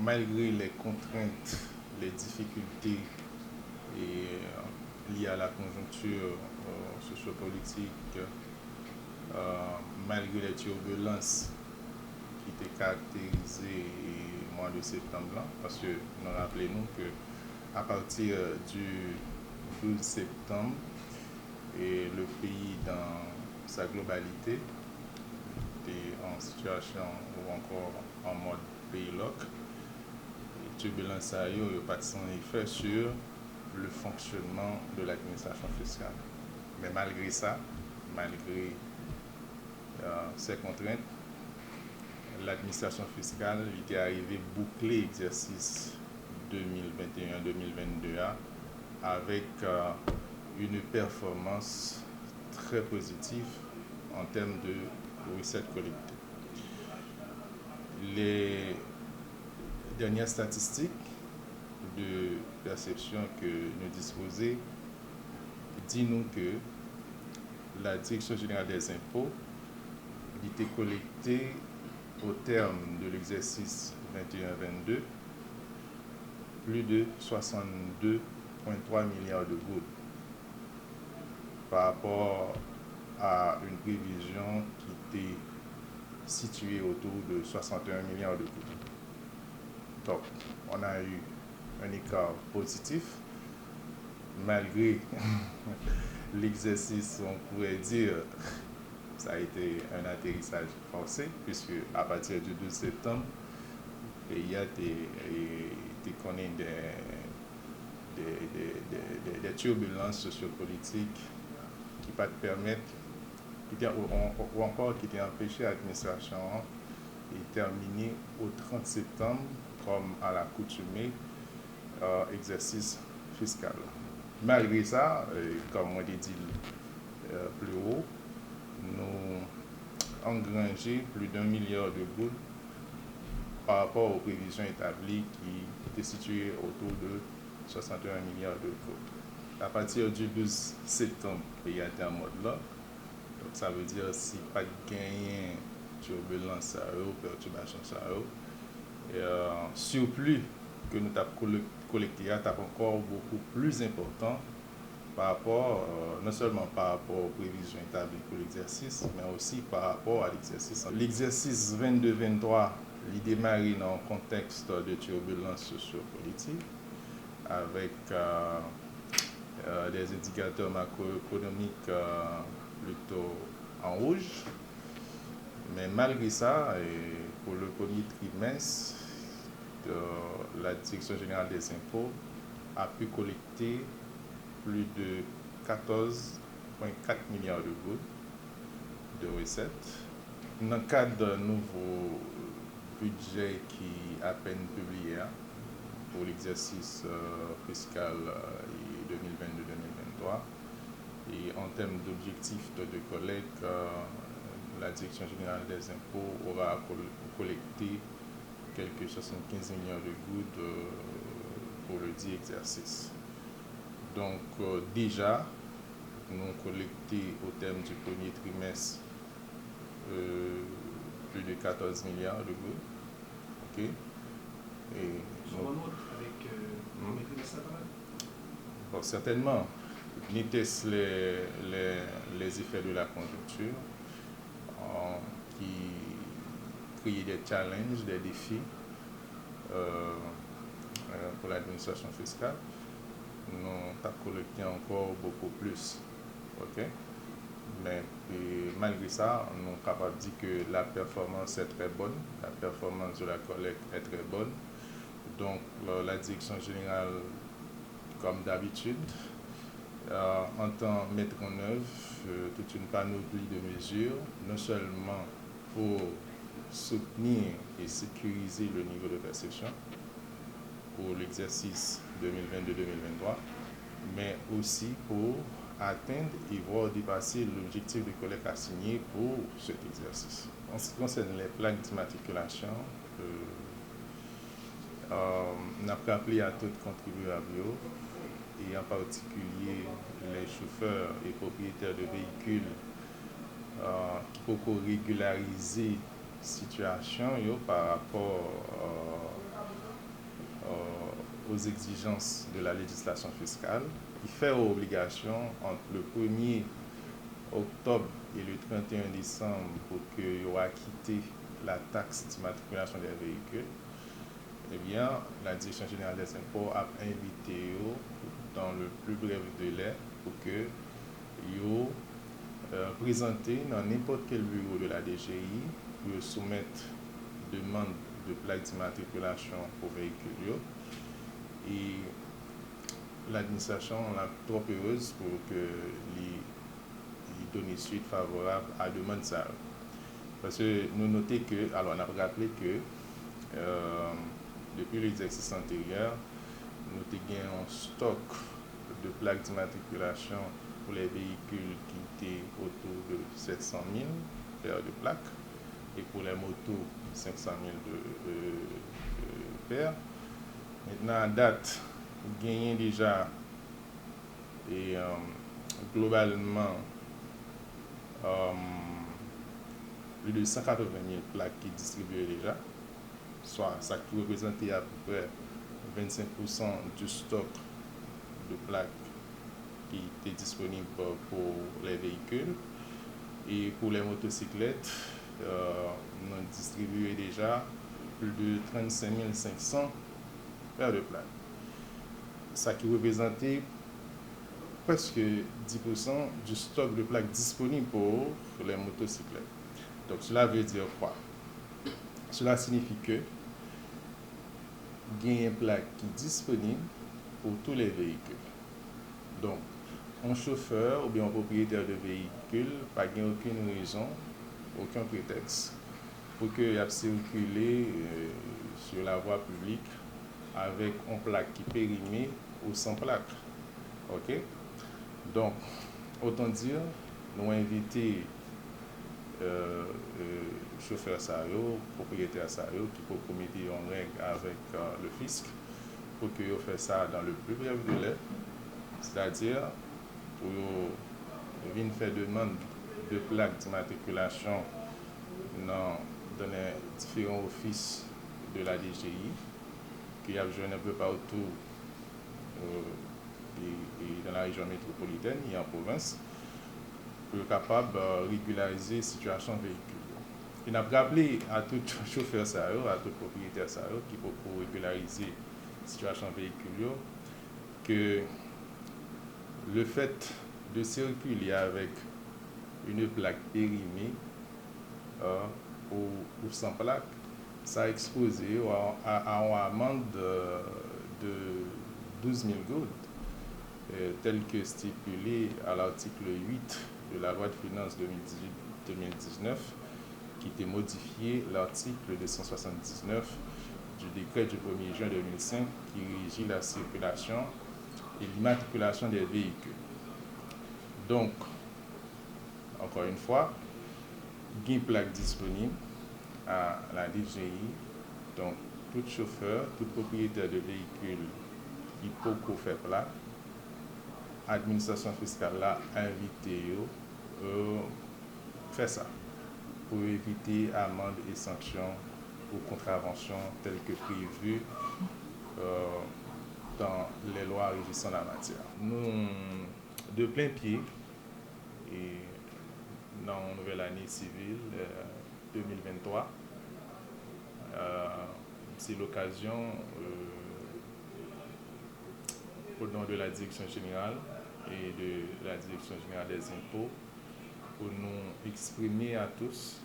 malgré les contraintes, les difficultés liées à la conjoncture sociopolitique, malgré les turbulences qui étaient caractérisées au mois de septembre, là, parce que nous rappelons que à partir du 12 septembre, et le pays dans sa globalité était en situation ou encore en mode pays lock. Les turbulences n'ont pas son effet sur le fonctionnement de l'administration fiscale. Mais malgré ça, malgré ces contraintes, l'administration fiscale était arrivée boucler l'exercice 2021-2022 avec une performance très positive en termes de recettes collectées. Les dernières statistiques de perception que nous disposons disent-nous que la Direction générale des impôts était collectée au terme de l'exercice 21-22 plus de 62,3 milliards de gouttes par rapport à une prévision qui était située autour de 61 milliards de gouttes. Donc, on a eu un écart positif, malgré l'exercice, on pourrait dire, ça a été un atterrissage forcé, puisque à partir du 12 septembre, il y a des turbulences sociopolitiques qui pas te permettent, ou encore qui t'ont empêché l'administration de terminer au 30 septembre, comme à l'accoutumée, exercice fiscal. Malgré ça, comme on l'a dit plus haut, nous engrangé plus d'1 milliard de gouttes par rapport aux prévisions établies qui étaient situées autour de 61 milliards de gouttes. À partir du 12 septembre, il y a été en mode là. Donc ça veut dire si pas de gain, turbulence, perturbation, surplus que nous avons collecté est encore beaucoup plus important par rapport, non seulement par rapport aux prévisions établies pour l'exercice, mais aussi par rapport à l'exercice. L'exercice 22-23, il démarre dans un contexte de turbulence sociopolitique avec des indicateurs macroéconomiques plutôt en rouge. Mais malgré ça, pour le premier trimestre, la Direction générale des impôts a pu collecter plus de 14,4 milliards de gouttes de recettes. Dans le cadre d'un nouveau budget qui est à peine publié pour l'exercice fiscal 2022-2023, et en termes d'objectifs de collecte, la Direction générale des impôts aura collecté quelques 75 milliards de gouttes pour le dit exercice. Donc déjà, nous avons collecté au terme du premier trimestre plus de 14 milliards de gouttes. Okay. Et bon, certainement, n'était-ce les effets de la conjoncture qui créent des challenges, des défis pour l'administration fiscale. Nous avons collecté encore beaucoup plus. Okay? Mais malgré ça, nous sommes capables de dire que la performance est très bonne, la performance de la collecte est très bonne. Donc la direction générale, comme d'habitude, entend mettre en œuvre toute une panoplie de mesures, non seulement pour soutenir et sécuriser le niveau de perception pour l'exercice 2022-2023, mais aussi pour atteindre et voir dépasser l'objectif de collecte assigné pour cet exercice. En ce qui concerne les plaques d'immatriculation, on a rappelé à tous les contribuables, et en particulier les chauffeurs et propriétaires de véhicules qui peuvent régulariser la situation par rapport aux exigences de la législation fiscale, qui fait obligation entre le 1er octobre et le 31 décembre pour que vous acquittez la taxe d'immatriculation des véhicules, eh bien, la Direction générale des impôts a invité dans le plus bref délai pour que vous présentez dans n'importe quel bureau de la DGI pour soumettre demande de plaque d'immatriculation pour véhicules. Et l'administration est trop heureuse pour que les donner suite favorable à la demande ça. Parce que nous notons que, alors on a rappelé que depuis l'exercice antérieur, nous avons un stock de plaques d'immatriculation pour les véhicules qui étaient autour de 700 000 paires de plaques et pour les motos 500 000 paires. Maintenant, à date, nous avons déjà et globalement plus de 180 000 plaques qui distribuées déjà, soit ça qui représentait à peu près 25% du stock de plaques qui était disponible pour les véhicules. Et pour les motocyclettes, nous avons distribué déjà plus de 35 500 paires de plaques. Ça qui représentait presque 10% du stock de plaques disponible pour les motocyclettes. Donc cela veut dire quoi? Cela signifie que il y a une plaque qui est disponible pour tous les véhicules. Donc, un chauffeur ou bien un propriétaire de véhicule n'a aucune raison, aucun prétexte pour qu'il ait circulé sur la voie publique avec une plaque qui est périmée ou sans plaque. Ok? Donc, autant dire, nous invitons chauffeur Sario, propriétaire Sario, qui peut commettre en règle avec le fisc pour que vous fassiez ça dans le plus bref délai, c'est-à-dire pour venir faire demande de plaques d'immatriculation dans les différents offices de la DGI qui y a besoin un peu partout et dans la région métropolitaine et en province, pour être capable de régulariser la situation véhicule. Il a rappelé à tout chauffeur, à tout propriétaire qui peut régulariser la situation véhicule que le fait de circuler avec une plaque périmée ou sans plaque, ça a exposé à une amende de 12 000 gouttes, tel que stipulé à l'article 8 de la loi de finances 2018-2019, qui était modifié l'article 279 du décret du 1er juin 2005 qui régit la circulation et l'immatriculation des véhicules. Donc, encore une fois, il y a une plaque disponible à la DGI. Donc, tout chauffeur, tout propriétaire de véhicule qui peut faire plaque, l'administration fiscale a invité à faire ça pour éviter amendes et sanctions ou contraventions telles que prévues dans les lois régissant la matière. Nous, de plein pied, et dans la nouvelle année civile 2023, c'est l'occasion au nom de la Direction générale et de la Direction générale des impôts pour nous exprimer à tous,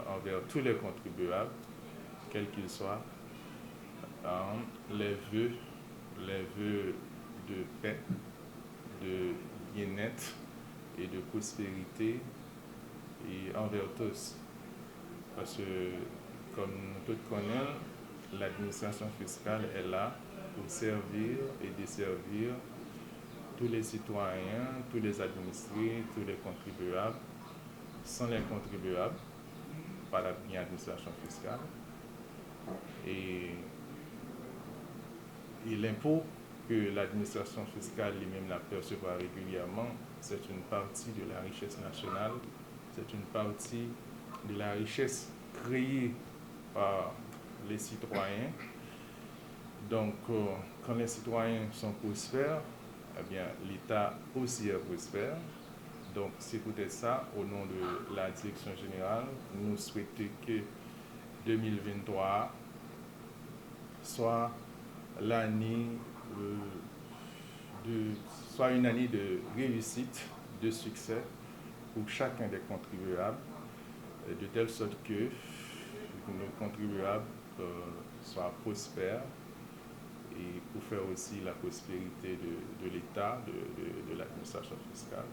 envers tous les contribuables, quels qu'ils soient, les vœux de paix, de bien-être et de prospérité et envers tous. Parce que, comme nous tous connaissons, l'administration fiscale est là pour servir et desservir tous les citoyens, tous les administrés, tous les contribuables. Sans les contribuables, pas l'administration fiscale. Et l'impôt que l'administration fiscale lui-même la perçoit régulièrement, c'est une partie de la richesse nationale, c'est une partie de la richesse créée par les citoyens. Donc, quand les citoyens sont prospères, eh bien, l'État aussi est prospère. Donc, c'est peut-être ça, au nom de la direction générale, nous souhaitons que 2023 soit l'année de, soit une année de réussite, de succès pour chacun des contribuables, de telle sorte que nos contribuables soient prospères et pour faire aussi la prospérité de l'État, de l'administration fiscale.